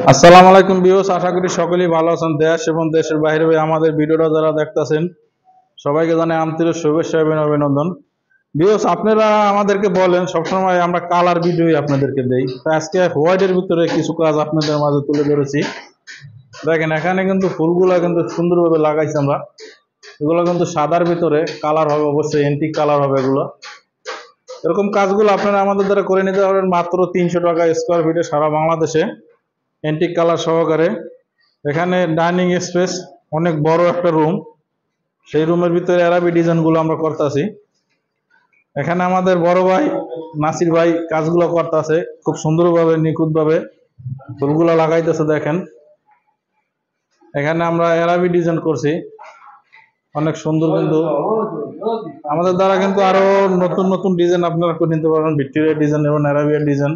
আসসালামু আলাইকুম ভিউয়ার্স, আশা করি সকলেই ভালো আছেন। দেশ এবং দেশের বাইরে আমাদের ভিডিওটা যারা দেখতেছেন সবাইকে জানাই আন্তরিক শুভেচ্ছা এবং অভিনন্দন। ভিউয়ার্স, আপনারা আমাদেরকে বলেন সবসময় আমরা কালার ভিডিওই আপনাদেরকে দেই, তো আজকে হোয়াইটের ভিতরে কিছু কাজ আপনাদের মাঝে তুলে ধরেছি। দেখেন এখানে কিন্তু ফুলগুলা কিন্তু সুন্দরভাবে লাগাইছি আমরা। এগুলো কিন্তু সাদার ভিতরে কালার হবে, অবশ্যই এন্টিক কালার হবে এগুলো। এরকম কাজগুলো আপনারা আমাদের দ্বারা করে নিতে পারবেন মাত্র 300 টাকা স্কোয়ার ফিটে সারা বাংলাদেশে, এন্টিক কালার সহকারে। এখানে ডাইনিং স্পেস, অনেক বড় একটা রুম, সেই রুমের ভিতরে অ্যারাবি ডিজাইনগুলো আমরা করতেছি। এখানে আমাদের বড় ভাই নাসির ভাই কাজগুলো করতেছে খুব সুন্দরভাবে, নিখুঁতভাবে ফুলগুলো লাগাইতেছে। দেখেন এখানে আমরা অ্যারাবি ডিজাইন করছি, অনেক সুন্দর। কিন্তু আমাদের দ্বারা কিন্তু আরো নতুন নতুন ডিজাইন আপনারা করে নিতে পারবেন, ভিক্টোরিয়া ডিজাইন এবং অ্যারাবিয়ান ডিজাইন,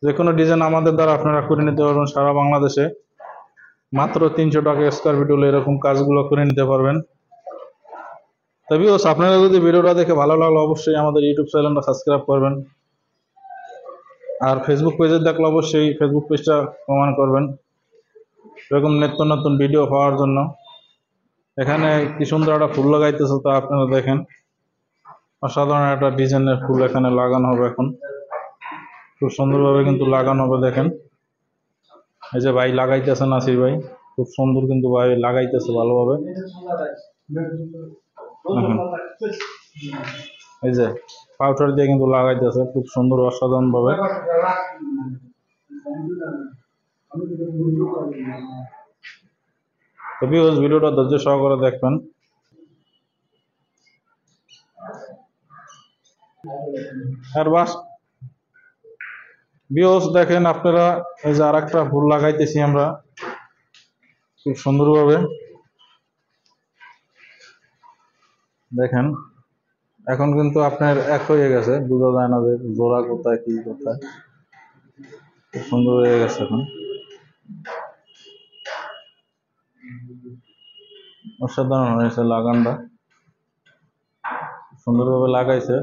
যে কোনো ডিজাইন আমাদের দ্বারা আপনারা করে নিতে পারবেন সারা বাংলাদেশে। মাত্র 300 টাকা স্কোয়ার ফিট হলে এরকম কাজগুলো করে নিতে পারবেন। তবে আপনারা যদি ভিডিওটা দেখে ভালো লাগলো অবশ্যই আমাদের ইউটিউব চ্যানেলটা সাবস্ক্রাইব করবেন, আর ফেসবুক পেজে দেখলে অবশ্যই ফেসবুক পেজটা কমেন্ট করবেন এরকম নিত্য নতুন ভিডিও পাওয়ার জন্য। এখানে কি সুন্দর একটা ফুল লাগাইতেছে, তা আপনারা দেখেন, অসাধারণ একটা ডিজাইনের ফুল এখানে লাগানো হবে। এখন খুব সুন্দরভাবে কিন্তু লাগানো হবে। দেখেন এই যে ভাই লাগাইতেছে, নাসির ভাই খুব সুন্দর কিন্তু ভাই লাগাইতেছে ভালোভাবে। এই যে পাউডার দিয়ে কিন্তু লাগাইতেছে খুব সুন্দর, অসাধারণ ভাবে। তো ভিউয়ার্স, ভিডিওটা ধৈর্য সহকারে দেখবেন। আর বাস ভিউয়ার্স দেখেন আপনারা, এই যে আরেকটা ফুল লাগাইতেছি আমরা খুব সুন্দরভাবে। দেখেন এখন কিন্তু আপনার এক হয়ে গেছে, বোঝা যায় না যে জোড়া কোথায় কি কোথায়, খুব সুন্দর হয়ে গেছে। এখন অসাধারণ হয়েছে, লাগানটা সুন্দরভাবে লাগাইছে।